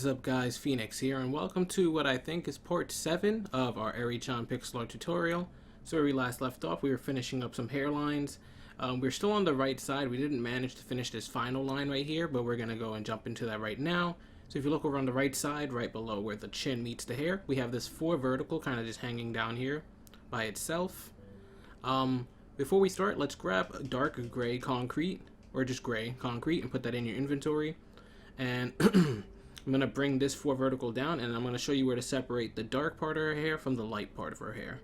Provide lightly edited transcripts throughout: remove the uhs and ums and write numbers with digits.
up, guys? Phoenix here, and welcome to what I think is part 7 of our Arichan pixel art tutorial. So where we last left off, we were finishing up some hairlines. We're still on the right side. We didn't manage to finish this final line right here, but we're going to go and jump into that right now. So if you look over on the right side, right below where the chin meets the hair, we have this 4 vertical kind of just hanging down here by itself. Before we start, let's grab a dark gray concrete, or just gray concrete, and put that in your inventory. And I'm going to bring this 4 vertical down, and I'm going to show you where to separate the dark part of her hair from the light part of her hair.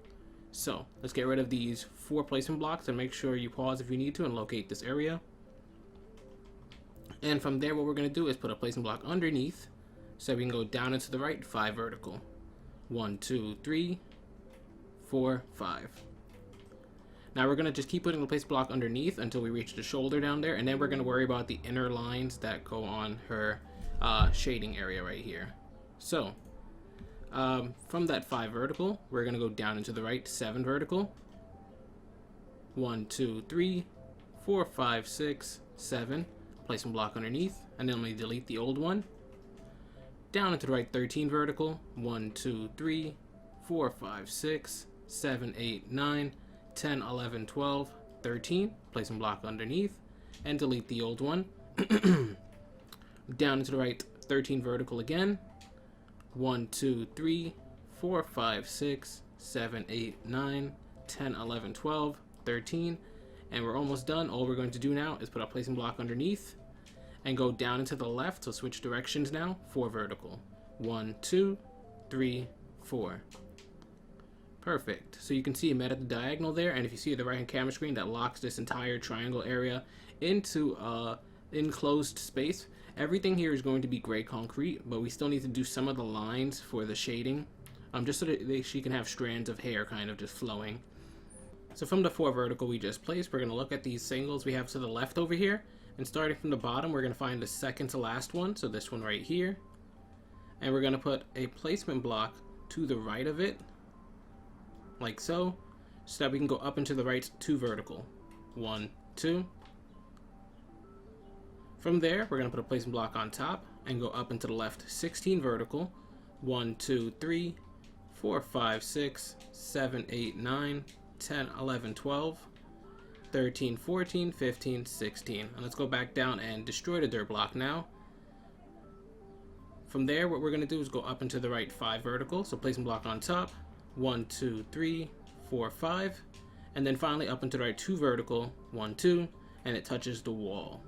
So let's get rid of these 4 placement blocks, and make sure you pause if you need to and locate this area. And from there, what we're going to do is put a placement block underneath so we can go down and to the right 5 vertical. 1, 2, 3, 4, 5. Now we're going to just keep putting the placement block underneath until we reach the shoulder down there, and then we're going to worry about the inner lines that go on her shading area right here. So from that 5 vertical, we're going to go down into the right 7 vertical. 1, 2, 3, 4, 5, 6, 7. Placement block underneath, and then we delete the old one. Down into the right 13 vertical. 1, 2, 3, 4, 5, 6, 7, 8, 9, 10, 11, 12, 13. Placement block underneath, and delete the old one. Down into the right 13 vertical again. 1, 2, 3, 4, 5, 6, 7, 8, 9, 10, 11, 12, 13. And we're almost done. All we're going to do now is put a placement block underneath and go down into the left. So switch directions now. 4 vertical. 1, 2, 3, 4. Perfect. So you can see it met at the diagonal there, and if you see at the right hand camera screen, that locks this entire triangle area into enclosed space. Everything here is going to be gray concrete, but we still need to do some of the lines for the shading, just so that she can have strands of hair kind of just flowing. So from the 4 vertical we just placed, we're going to look at these singles we have to the left over here, and starting from the bottom, we're going to find the second to last one, so this one right here, and we're going to put a placement block to the right of it, like so that we can go up into the right 2 vertical. 1, 2. From there, we're going to put a placement block on top and go up into the left 16 vertical. 1, 2, 3, 4, 5, 6, 7, 8, 9, 10, 11, 12, 13, 14, 15, 16. And let's go back down and destroy the dirt block now. From there, what we're going to do is go up into the right 5 vertical. So placement block on top. 1, 2, 3, 4, 5. And then finally up into the right 2 vertical. 1, 2. And it touches the wall.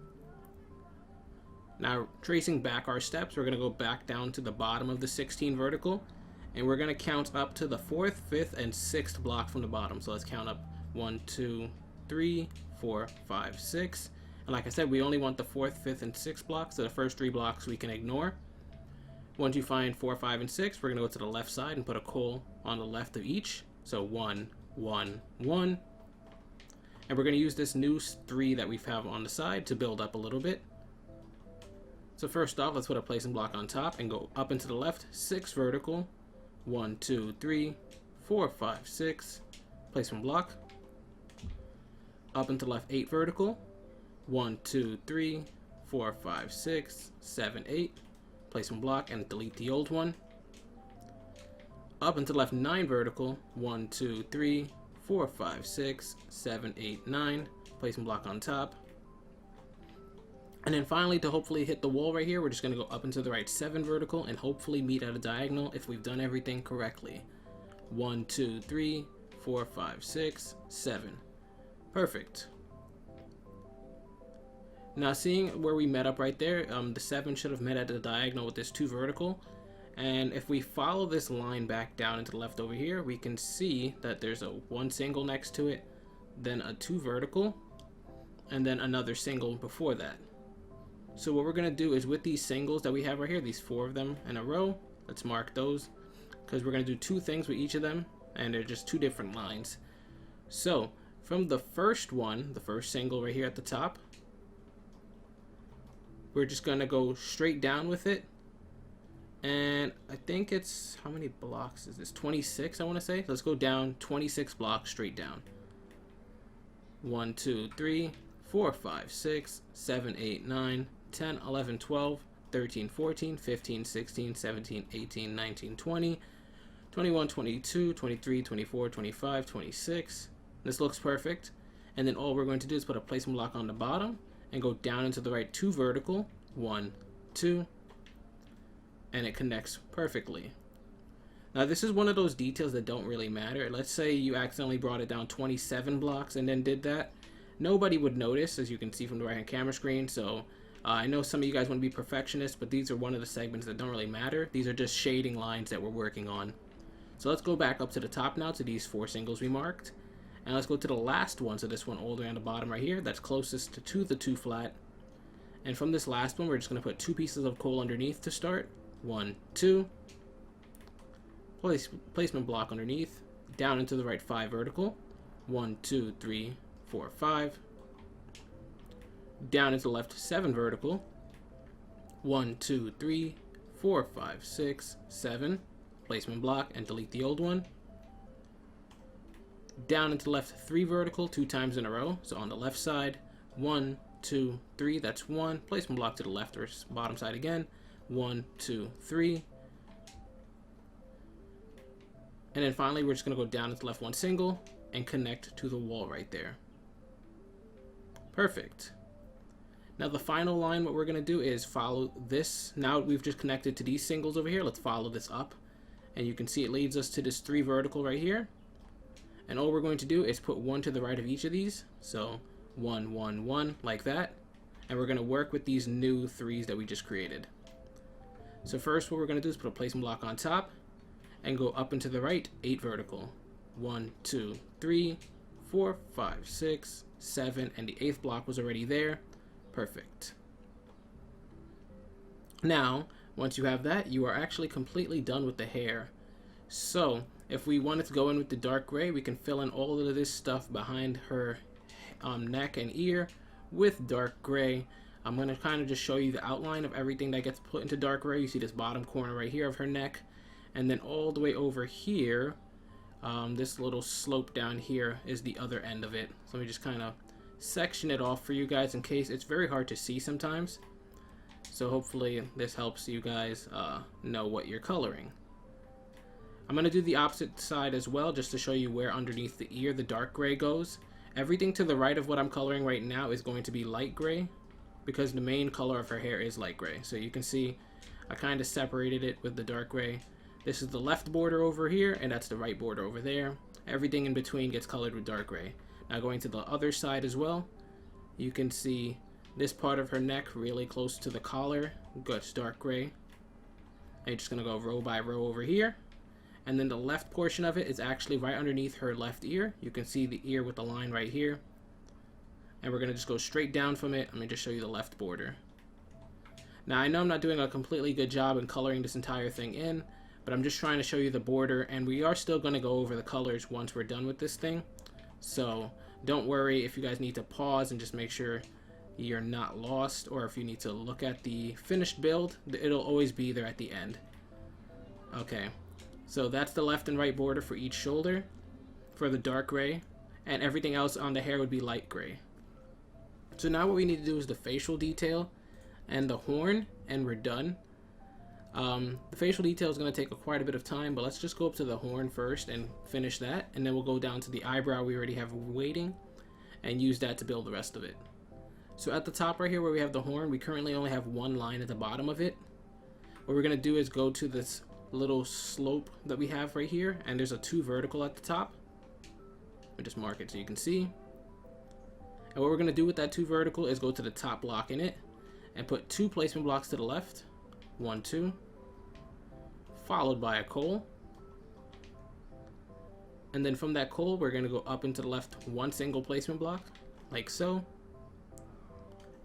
Now, tracing back our steps, we're going to go back down to the bottom of the 16 vertical, and we're going to count up to the 4th, 5th, and 6th block from the bottom. So let's count up 1, 2, 3, 4, 5, 6. And like I said, we only want the 4th, 5th, and 6th blocks, so the first 3 blocks we can ignore. Once you find 4, 5, and 6, we're going to go to the left side and put a coal on the left of each. So 1, 1, 1. And we're going to use this new 3 that we have on the side to build up a little bit. So first off, let's put a placement block on top and go up into the left 6 vertical. 1, 2, 3, 4, 5, 6. Placement block. Up into the left 8 vertical. 1, 2, 3, 4, 5, 6, 7, 8. Placement block and delete the old one. Up into the left 9 vertical. 1, 2, 3, 4, 5, 6, 7, 8, 9. Placement block on top. And then finally, to hopefully hit the wall right here, we're just going to go up into the right 7 vertical and hopefully meet at a diagonal if we've done everything correctly. 1, 2, 3, 4, 5, 6, 7. Perfect. Now, seeing where we met up right there, the 7 should have met at the diagonal with this 2 vertical. And if we follow this line back down into the left over here, we can see that there's a 1 single next to it, then a 2 vertical, and then another single before that. So what we're going to do is with these singles that we have right here, these 4 of them in a row, let's mark those, because we're going to do 2 things with each of them, and they're just 2 different lines. So from the first one, the first single right here at the top, we're just going to go straight down with it. And I think it's, how many blocks is this? 26, I want to say. Let's go down 26 blocks straight down. 1, 2, 3, 4, 5, 6, 7, 8, 9, 10, 11, 12, 13, 14, 15, 16, 17, 18, 19, 20, 21, 22, 23, 24, 25, 26. This looks perfect. And then all we're going to do is put a placement block on the bottom and go down into the right 2 vertical, 1, 2, and it connects perfectly. Now this is one of those details that don't really matter. Let's say you accidentally brought it down 27 blocks and then did that. Nobody would notice, as you can see from the right hand camera screen. So I know some of you guys want to be perfectionists, but these are one of the segments that don't really matter. These are just shading lines that we're working on. So let's go back up to the top now to these 4 singles we marked. And let's go to the last one, so this one all the way on the bottom right here, that's closest to the 2 flat. And from this last one, we're just going to put 2 pieces of coal underneath to start. 1, 2. Placement block underneath, down into the right 5 vertical. 1, 2, 3, 4, 5. Down into the left 7 vertical. 1, 2, 3, 4, 5, 6, 7. Placement block and delete the old one. Down into the left 3 vertical 2 times in a row. So on the left side, 1, 2, 3, that's 1. Placement block to the left or bottom side again. 1, 2, 3. And then finally, we're just going to go down into the left 1 single and connect to the wall right there. Perfect. Now the final line, what we're going to do is follow this. Now we've just connected to these singles over here. Let's follow this up. And you can see it leads us to this 3 vertical right here. And all we're going to do is put 1 to the right of each of these. So 1, 1, 1, like that. And we're going to work with these new 3s that we just created. So first what we're going to do is put a placement block on top and go up and to the right 8 vertical. 1, 2, 3, 4, 5, 6, 7, and the 8th block was already there. Perfect. Now, once you have that, you are actually completely done with the hair. So if we wanted to go in with the dark gray, we can fill in all of this stuff behind her neck and ear with dark gray. I'm going to kind of just show you the outline of everything that gets put into dark gray. You see this bottom corner right here of her neck. And then all the way over here, this little slope down here is the other end of it. So let me just kind of section it off for you guys in case it's very hard to see sometimes. So hopefully this helps you guys know what you're coloring. I'm going to do the opposite side as well, just to show you where underneath the ear the dark gray goes. Everything to the right of what I'm coloring right now is going to be light gray, because the main color of her hair is light gray. So you can see I kind of separated it with the dark gray. This is the left border over here, and that's the right border over there. Everything in between gets colored with dark gray. Now going to the other side as well, you can see this part of her neck really close to the collar goes dark gray. And you're just going to go row by row over here. And then the left portion of it is actually right underneath her left ear. You can see the ear with the line right here. And we're going to just go straight down from it. Let me just show you the left border. Now I know I'm not doing a completely good job in coloring this entire thing in, but I'm just trying to show you the border, and we are still going to go over the colors once we're done with this thing. So don't worry if you guys need to pause and just make sure you're not lost, or if you need to look at the finished build, it'll always be there at the end. Okay. So that's the left and right border for each shoulder for the dark gray, and everything else on the hair would be light gray. So now what we need to do is the facial detail and the horn, and we're done. The facial detail is going to take quite a bit of time, but let's just go up to the horn first and finish that, and then we'll go down to the eyebrow we already have waiting and use that to build the rest of it. So at the top right here where we have the horn, we currently only have 1 line at the bottom of it. What we're going to do is go to this little slope that we have right here, and there's a 2 vertical at the top. I'll just mark it so you can see. And what we're going to do with that 2 vertical is go to the top block in it and put 2 placement blocks to the left. 1, 2, followed by a coal. And then from that coal, we're going to go up into the left 1 single placement block, like so.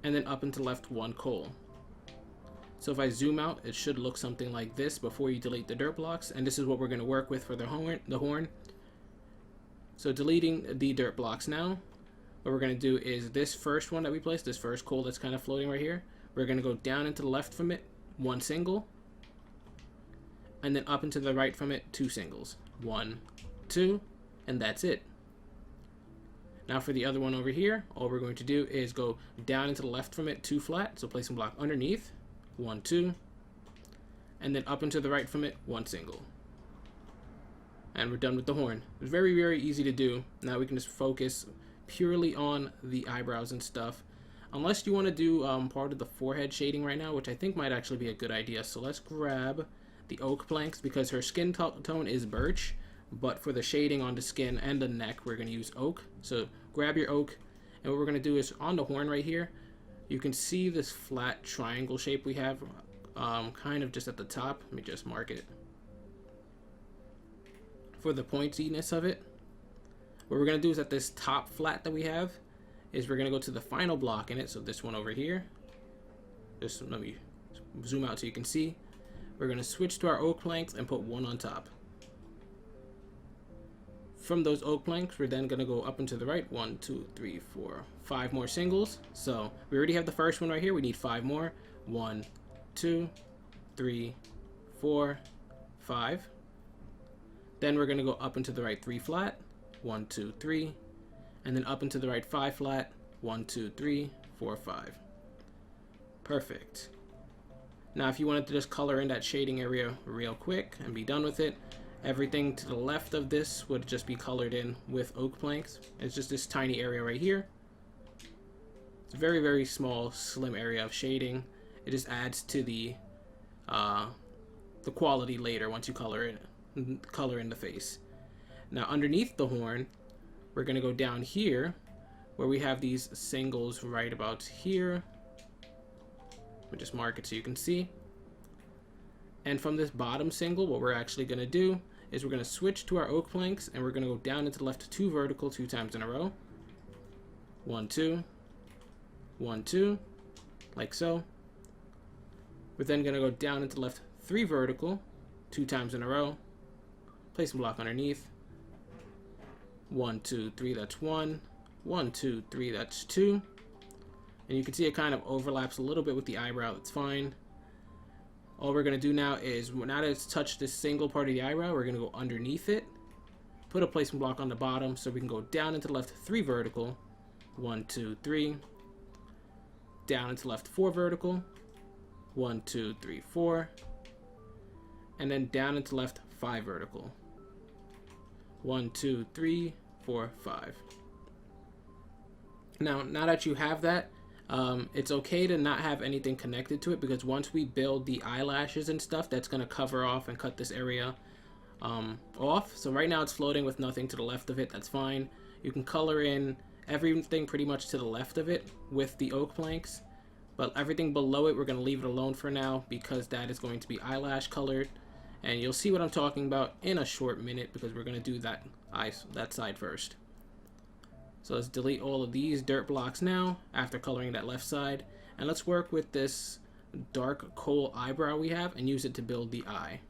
And then up into the left 1 coal. So if I zoom out, it should look something like this before you delete the dirt blocks. And this is what we're going to work with for the horn. So deleting the dirt blocks now, what we're going to do is this first one that we placed, this first coal that's kind of floating right here, we're going to go down into the left from it, 1 single. And then up into the right from it, 2 singles. 1, 2, and that's it. Now for the other one over here, all we're going to do is go down into the left from it, 2 flat, so placement block underneath. 1, 2, and then up and to the right from it, 1 single. And we're done with the horn. It's very, very easy to do. Now we can just focus purely on the eyebrows and stuff. Unless you want to do part of the forehead shading right now, which I think might actually be a good idea. So let's grab the oak planks because her skin tone is birch, but for the shading on the skin and the neck, we're going to use oak. So grab your oak, and what we're going to do is on the horn right here, you can see this flat triangle shape we have kind of just at the top. Let me just mark it. For the pointiness of it, what we're going to do is at this top flat that we have, is we're going to go to the final block in it. So this one over here. Just let me zoom out so you can see. We're going to switch to our oak planks and put 1 on top. From those oak planks, we're then going to go up and to the right. 1, 2, 3, 4, 5 more singles. So we already have the first one right here. We need 5 more. 1, 2, 3, 4, 5. Then we're going to go up and to the right 3 flat. 1, 2, 3. And then up and to the right 5 flat. 1, 2, 3, 4, 5. Perfect. Now if you wanted to just color in that shading area real quick and be done with it, everything to the left of this would just be colored in with oak planks. It's just this tiny area right here. It's a very, very small, slim area of shading. It just adds to the quality later once you color in the face. Now underneath the horn, we're going to go down here where we have these singles right about here. Let me just mark it so you can see. And from this bottom single, what we're actually going to do is we're going to switch to our oak planks and we're going to go down into the left 2 vertical 2 times in a row. 1, 2, 1, 2, like so. We're then going to go down into the left 3 vertical 2 times in a row. Place a block underneath. 1, 2, 3, that's 1. 1, 2, 3, that's 2. And you can see it kind of overlaps a little bit with the eyebrow. That's fine. All we're going to do now is, now that it's touched this single part of the eyebrow, we're going to go underneath it, put a placement block on the bottom so we can go down into the left 3 vertical. 1, 2, 3. Down into left 4 vertical. 1, 2, 3, 4. And then down into left 5 vertical. 1, 2, 3, 4, 5. Now that you have that, it's okay to not have anything connected to it, because once we build the eyelashes and stuff, that's going to cover off and cut this area off. So right now it's floating with nothing to the left of it. That's fine. You can color in everything pretty much to the left of it with the oak planks, but everything below it we're going to leave it alone for now because that is going to be eyelash colored, and you'll see what I'm talking about in a short minute because we're going to do that side first. So let's delete all of these dirt blocks now after coloring that left side, and let's work with this dark coal eyebrow we have and use it to build the eye.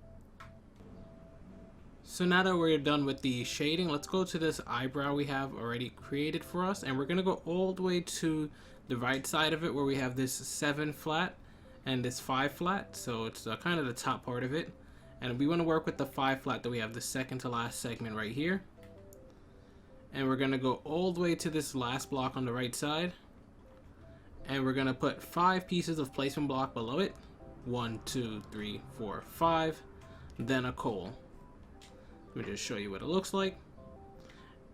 So now that we're done with the shading, let's go to this eyebrow we have already created for us, and we're going to go all the way to the right side of it where we have this 7 flat and this 5 flat. So it's kind of the top part of it, and we want to work with the 5 flat that we have, the second to last segment right here. And we're going to go all the way to this last block on the right side, and we're going to put 5 pieces of placement block below it. 1, 2, 3, 4, 5, then a coal. Let me just show you what it looks like.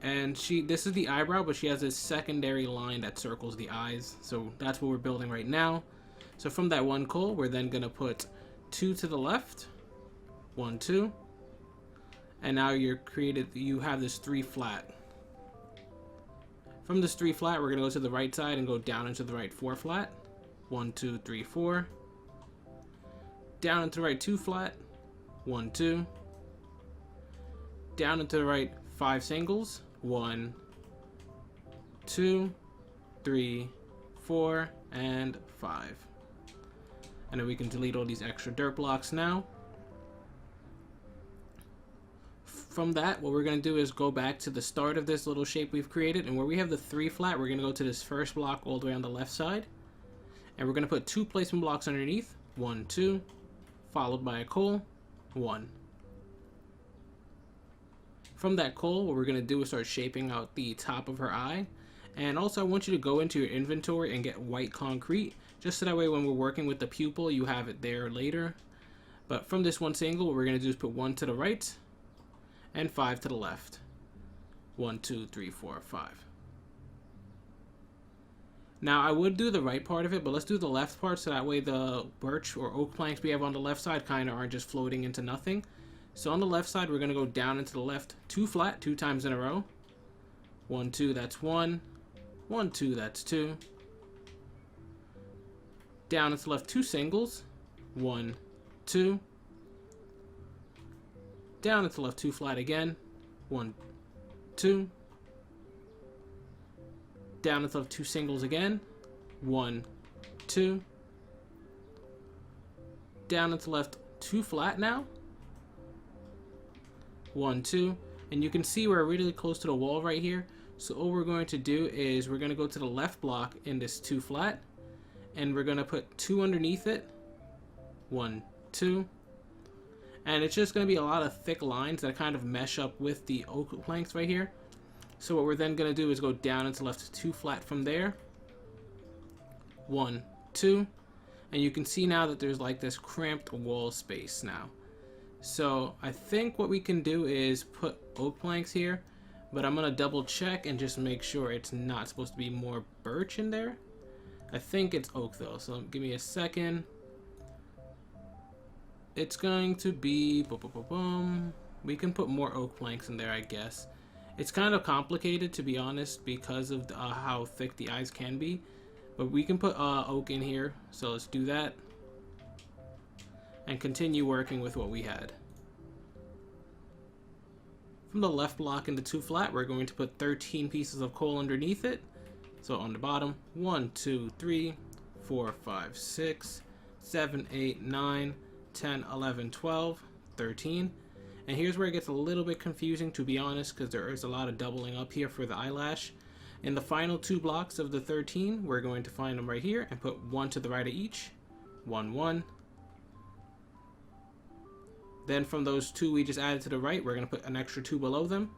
And this is the eyebrow, but she has this secondary line that circles the eyes, so that's what we're building right now. So from that 1 coal, we're then going to put 2 to the left. 1, 2, and now you have this 3 flat. From this 3 flat, we're going to go to the right side and go down into the right 4 flat. 1, 2, 3, 4. Down into the right 2 flat. 1, 2. Down into the right 5 singles. 1, 2, 3, 4, and 5. And then we can delete all these extra dirt blocks now. From that, what we're going to do is go back to the start of this little shape we've created, and where we have the 3 flat, we're going to go to this first block all the way on the left side, and we're going to put 2 placement blocks underneath. 1, 2, followed by a coal. 1. From that coal, what we're going to do is start shaping out the top of her eye, And also I want you to go into your inventory and get white concrete, just so that way when we're working with the pupil, you have it there later. But from this one single, what we're going to do is put 1 to the right and 5 to the left. 1, 2, 3, 4, 5. Now I would do the right part of it, but let's do the left part so that way the birch or oak planks we have on the left side kind of aren't just floating into nothing. So on the left side, we're going to go down into the left 2 flat 2 times in a row. 1, 2, that's 1. 1, 2, that's 2. Down into the left 2 singles. 1, 2. Down into the left 2 flat again. 1, 2. Down into the left 2 singles again. 1, 2. Down into the left 2 flat now. 1, 2. And you can see we're really close to the wall right here. So all we're going to do is we're going to go to the left block in this 2 flat. And we're going to put 2 underneath it. 1, 2. And it's just going to be a lot of thick lines that kind of mesh up with the oak planks right here. So what we're then going to do is go down into left 2 flat from there. 1, 2. And you can see now that there's like this cramped wall space now. So I think what we can do is put oak planks here, but I'm going to double check and just make sure it's not supposed to be more birch in there. I think it's oak though, so give me a second. It's going to be, we can put more oak planks in there, I guess. It's kind of complicated, to be honest, because of how thick the eyes can be. But we can put oak in here, so let's do that. And continue working with what we had. From the left block in the 2 flat, we're going to put 13 pieces of coal underneath it. So on the bottom, 1, 2, 3, 4, 5, 6, 7, 8, 9, 10, 11, 12, 13. And here's where it gets a little bit confusing, to be honest, because there is a lot of doubling up here for the eyelash. In the final 2 blocks of the 13, we're going to find them right here and put 1 to the right of each. 1, 1. Then from those 2 we just added to the right, we're going to put an extra 2 below them.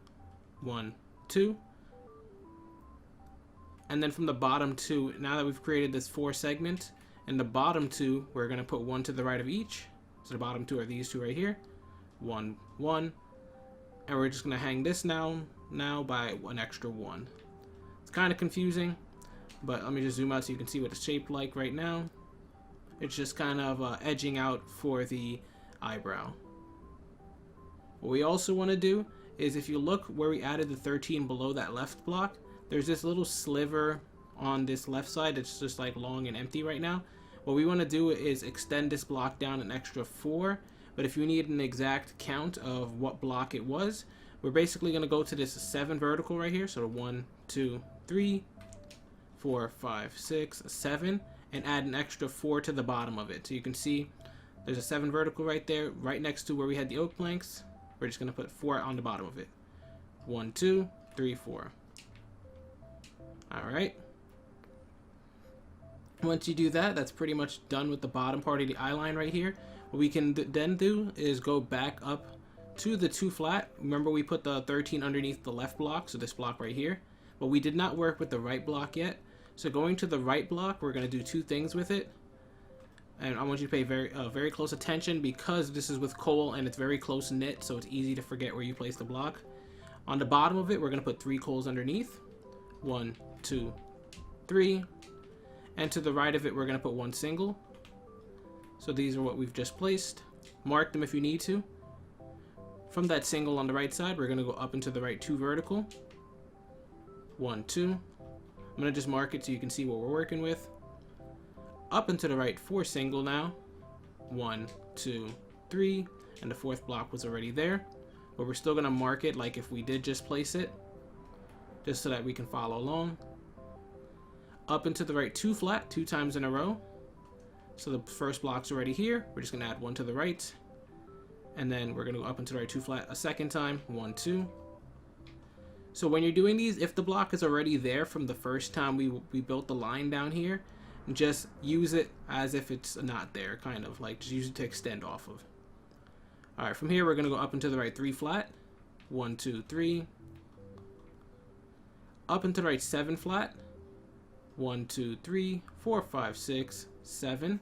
1, 2. And then from the bottom 2, now that we've created this 4 segment, in the bottom 2, we're going to put 1 to the right of each. So the bottom 2 are these 2 right here. 1, 1. And we're just going to hang this now by an extra 1. It's kind of confusing, but let me just zoom out so you can see what it's shaped like right now. It's just kind of edging out for the eyebrow. What we also want to do is, if you look where we added the 13 below that left block, there's this little sliver on this left side that's just like long and empty right now. What we want to do is extend this block down an extra 4, but if you need an exact count of what block it was, we're basically going to go to this 7 vertical right here, so 1, 2, 3, 4, 5, 6, 7, and add an extra 4 to the bottom of it. So you can see there's a 7 vertical right there, right next to where we had the oak planks. We're just going to put 4 on the bottom of it. 1, 2, 3, 4. Alright. Once you do that, that's pretty much done with the bottom part of the eye line right here. What we can then do is go back up to the 2 flat. Remember we put the 13 underneath the left block, so this block right here. But we did not work with the right block yet. So going to the right block, we're going to do 2 things with it. And I want you to pay very close attention, because this is with coal and it's very close knit, so it's easy to forget where you place the block. On the bottom of it, we're going to put 3 coals underneath. 1, 2, 3. And to the right of it, we're going to put 1 single. So these are what we've just placed. Mark them if you need to. From that single on the right side, we're going to go up into the right 2 vertical. 1, 2. I'm going to just mark it so you can see what we're working with. Up into the right 4 single now. 1, 2, 3. And the 4th block was already there. But we're still going to mark it like if we did just place it, just so that we can follow along. Up into the right 2 flat 2 times in a row. So the first block's already here. We're just going to add 1 to the right. And then we're going to go up into the right 2 flat a second time. 1, 2. So when you're doing these, if the block is already there from the first time we built the line down here, just use it as if it's not there, kind of like just use it to extend off of. Alright, from here we're going to go up into the right 3 flat. 1, 2, 3. Up and to the right 7 flat. 1, 2, 3, 4, 5, 6, 7.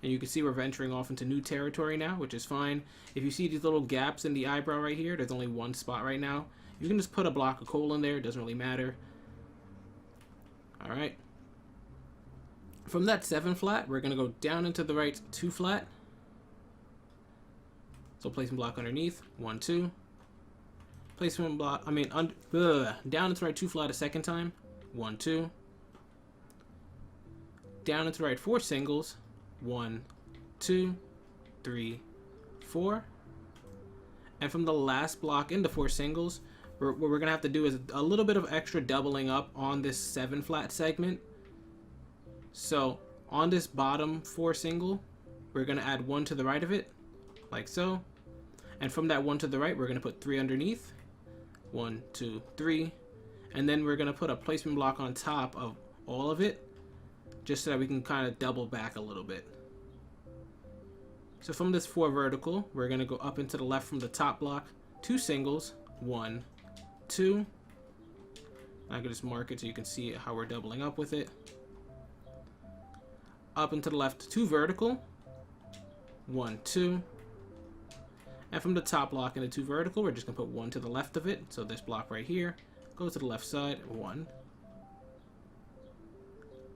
And you can see we're venturing off into new territory now, which is fine. If you see these little gaps in the eyebrow right here, there's only one spot right now. You can just put a block of coal in there, it doesn't really matter. Alright. From that 7 flat, we're going to go down into the right 2 flat. So placement block underneath, 1, 2. Placement block, down into the right 2 flat a second time, 1, 2. Down into the right 4 singles, 1, 2, 3, 4. And from the last block into 4 singles, what we're going to have to do is a little bit of extra doubling up on this 7 flat segment. So on this bottom 4 single, we're going to add 1 to the right of it, like so. And from that 1 to the right, we're going to put 3 underneath. 1, 2, 3. And then we're going to put a placement block on top of all of it, just so that we can kind of double back a little bit. So from this 4 vertical, we're going to go up into the left from the top block, 2 singles, 1, 2. I can just mark it so you can see how we're doubling up with it. Up into the left, 2 vertical, 1, 2. And from the top block into 2 vertical, we're just going to put 1 to the left of it. So this block right here goes to the left side, 1.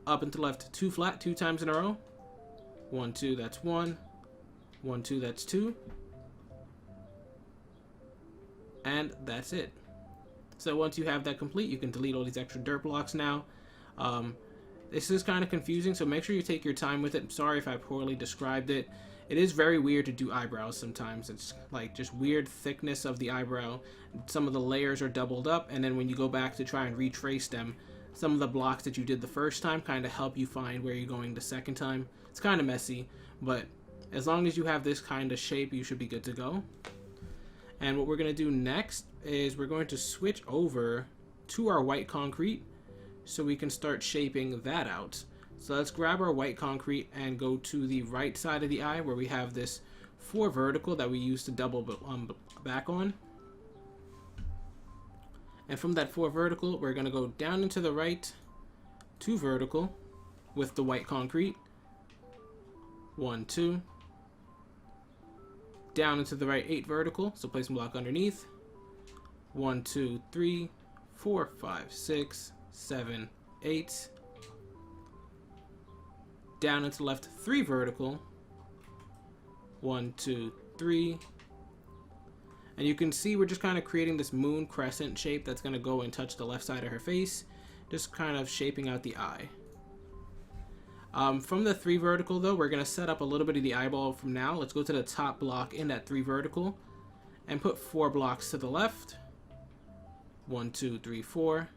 Up into the left, 2 flat, 2 times in a row. 1, 2, that's 1. 1, 2, that's 2. And that's it. So once you have that complete, you can delete all these extra dirt blocks now. This is kind of confusing, so make sure you take your time with it. I'm sorry if I poorly described it. It is very weird to do eyebrows sometimes. It's like just weird thickness of the eyebrow. Some of the layers are doubled up, and then when you go back to try and retrace them, some of the blocks that you did the first time kind of help you find where you're going the second time. It's kind of messy, but as long as you have this kind of shape, you should be good to go. And what we're going to do next is we're going to switch over to our white concrete so we can start shaping that out. So let's grab our white concrete and go to the right side of the eye where we have this 4 vertical that we used to double back on. And from that 4 vertical, we're going to go down into the right 2 vertical with the white concrete. 1, 2. Down into the right 8 vertical, so place a block underneath. 1, 2, 3, 4, 5, 6, 7, 8. Down into the left 3 vertical. 1, 2, 3. And you can see we're just kind of creating this moon crescent shape that's going to go and touch the left side of her face, just kind of shaping out the eye. From the 3 vertical though, we're going to set up a little bit of the eyeball from now. Let's go to the top block in that 3 vertical and put 4 blocks to the left. 1, 2, 3, 4,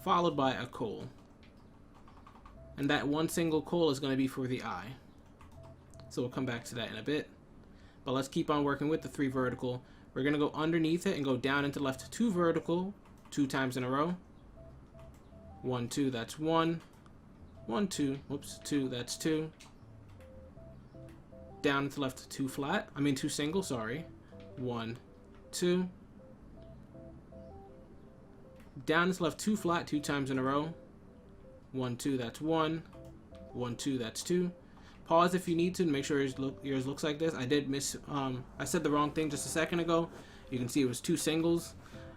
followed by a coal. And that 1 single coal is going to be for the eye. So we'll come back to that in a bit. But let's keep on working with the 3 vertical. We're going to go underneath it and go down into the left 2 vertical 2 times in a row. 1, 2, that's 1. 1, 2, whoops, 2, that's 2. Down into the left 2 flat, 2 single, sorry. 1, 2. Down into the left 2 flat 2 times in a row. 1, 2, that's 1. 1, 2, that's 2. Pause if you need to make sure yours looks like this. I did miss, I said the wrong thing just a second ago. You can see it was 2 singles,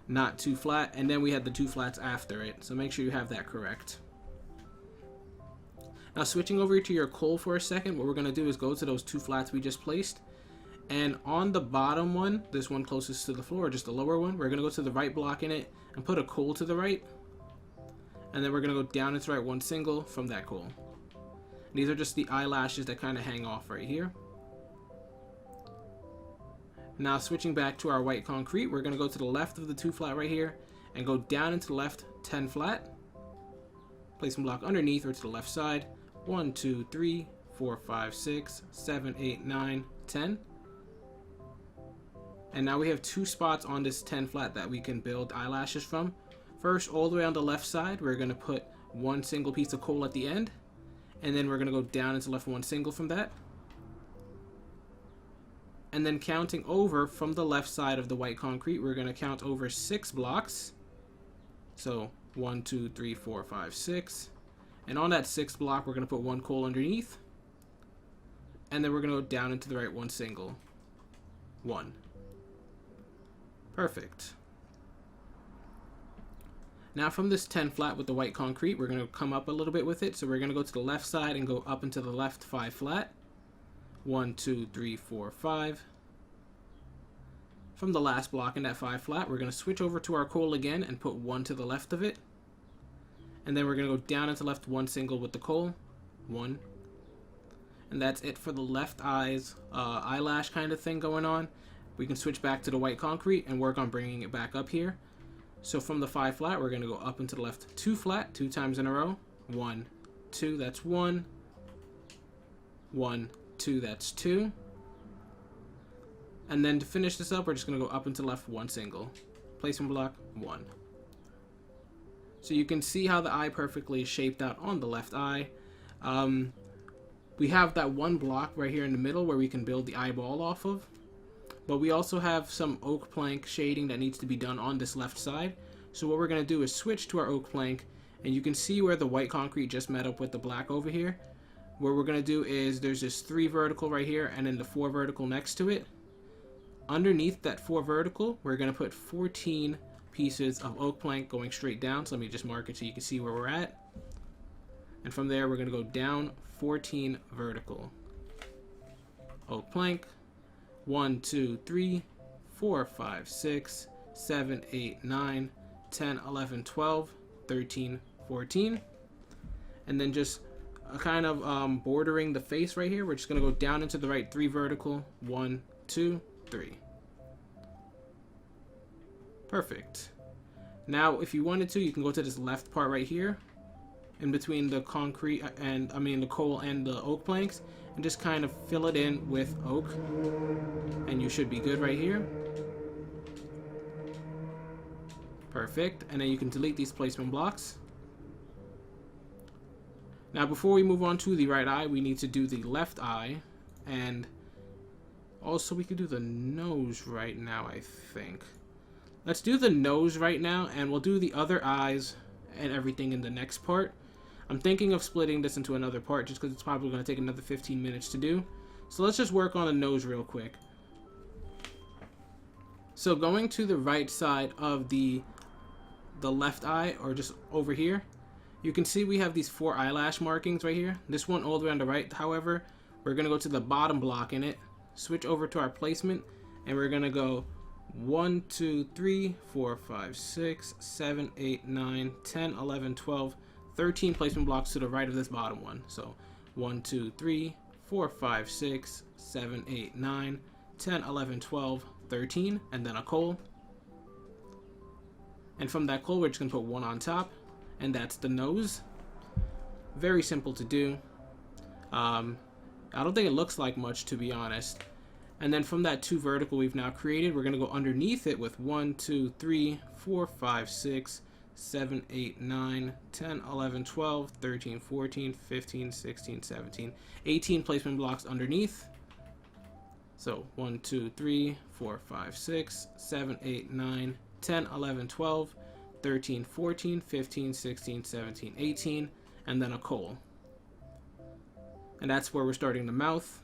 not 2 flat, and then we had the 2 flats after it. So make sure you have that correct. Now switching over to your coal for a second, what we're going to do is go to those 2 flats we just placed. And on the bottom one, this one closest to the floor, just the lower one, we're going to go to the right block in it and put a coal to the right. And then we're going to go down into the right 1 single from that coal. These are just the eyelashes that kind of hang off right here. Now switching back to our white concrete, we're going to go to the left of the 2 flat right here and go down into the left 10 flat. Place a block underneath or to the left side. 1, 2, 3, 4, 5, 6, 7, 8, 9, 10. And now we have 2 spots on this 10 flat that we can build eyelashes from. First, all the way on the left side, we're going to put 1 single piece of coal at the end. And then we're going to go down into left 1 single from that. And then counting over from the left side of the white concrete, we're going to count over 6 blocks. So 1, 2, 3, 4, 5, 6. And on that 6th block, we're going to put 1 coal underneath. And then we're going to go down into the right 1 single. 1. Perfect. Now from this 10 flat with the white concrete, we're going to come up a little bit with it. So we're going to go to the left side and go up into the left 5 flat. 1, 2, 3, 4, 5. From the last block in that 5 flat, we're going to switch over to our coal again and put 1 to the left of it. And then we're going to go down into left 1 single with the coal. 1. And that's it for the left eyelash kind of thing going on. We can switch back to the white concrete and work on bringing it back up here. So from the 5 flat, we're going to go up into the left 2 flat 2 times in a row. 1, 2, that's 1. 1, 2, that's 2. And then to finish this up, we're just going to go up into the left 1 single. Placement block 1. So you can see how the eye perfectly is shaped out on the left eye. We have that 1 block right here in the middle where we can build the eyeball off of. But we also have some oak plank shading that needs to be done on this left side. So what we're going to do is switch to our oak plank. And you can see where the white concrete just met up with the black over here. What we're going to do is there's this 3 vertical right here and then the 4 vertical next to it. Underneath that 4 vertical, we're going to put 14 pieces of oak plank going straight down. So let me just mark it so you can see where we're at. And from there, we're going to go down 14 vertical. Oak plank. 1, 2, 3, 4, 5, 6, 7, 8, 9, 10, 11, 12, 13, 14. And then just kind of bordering the face right here, we're just going to go down into the right 3 vertical. 1, 2, 3. Perfect. Now, if you wanted to, you can go to this left part right here, in between the concrete and the coal and the oak planks, and just kind of fill it in with oak, and you should be good right here. Perfect. And then you can delete these placement blocks. Now before we move on to the right eye, we need to do the left eye, and also we could do the nose right now, I think. Let's do the nose right now, and we'll do the other eyes and everything in the next part. I'm thinking of splitting this into another part just because it's probably going to take another 15 minutes to do. So let's just work on the nose real quick. So going to the right side of the left eye, or just over here, you can see we have these 4 eyelash markings right here. This one all the way on the right, however, we're going to go to the bottom block in it, switch over to our placement, and we're going to go 1, 2, 3, 4, 5, 6, 7, 8, 9, 10, 11, 12, 13 placement blocks to the right of this bottom one. So 1, 2, 3, 4, 5, 6, 7, 8, 9, 10, 11, 12, 13, and then a coal. And from that coal, we're just going to put 1 on top, and that's the nose. Very simple to do. I don't think it looks like much, to be honest. And then from that 2 vertical we've now created, we're going to go underneath it with 1, 2, 3, 4, 5, 6, 7, 8, 9, 10, 11, 12, 13, 14, 15, 16, 17, 18 placement blocks underneath. So 1, 2, 3, 4, 5, 6, 7, 8, 9, 10, 11, 12, 13, 14, 15, 16, 17, 18, and then a coal. And that's where we're starting the mouth.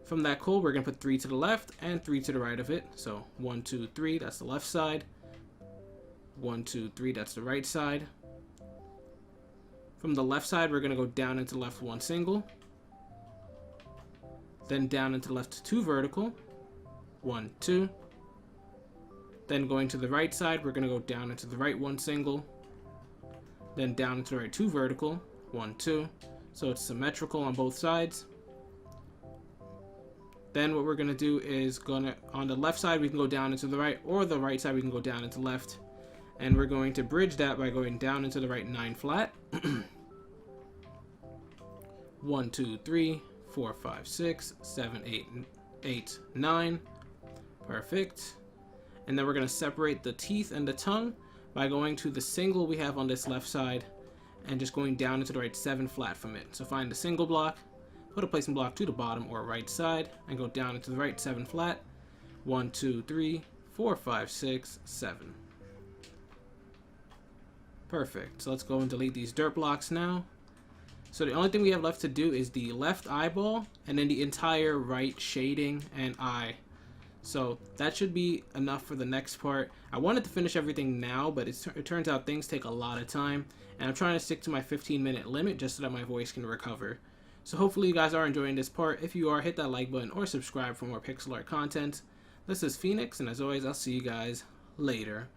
From that coal, we're going to put 3 to the left and 3 to the right of it. So 1, 2, 3, that's the left side. 1, 2, 3, that's the right side. From the left side, we're going to go down into left 1 single. Then down into left 2 vertical. 1, 2. Then going to the right side, we're going to go down into the right 1 single. Then down into the right 2 vertical. 1, 2. So it's symmetrical on both sides. Then what we're going to do is on the left side, we can go down into the right, or the right side, we can go down into left. And we're going to bridge that by going down into the right 9 flat. 1, 2, 3, 4, 5, 6, 7, 8, 9. Perfect. And then we're going to separate the teeth and the tongue by going to the single we have on this left side and just going down into the right 7 flat from it. So find the single block, put a placement block to the bottom or right side, and go down into the right 7 flat. 1, 2, 3, 4, 5, 6, 7. Perfect. So let's go and delete these dirt blocks now. So the only thing we have left to do is the left eyeball and then the entire right shading and eye. So that should be enough for the next part. I wanted to finish everything now, but it turns out things take a lot of time, and I'm trying to stick to my 15-minute limit just so that my voice can recover. So hopefully you guys are enjoying this part. If you are, hit that like button or subscribe for more pixel art content. This is Phoenix, and as always, I'll see you guys later.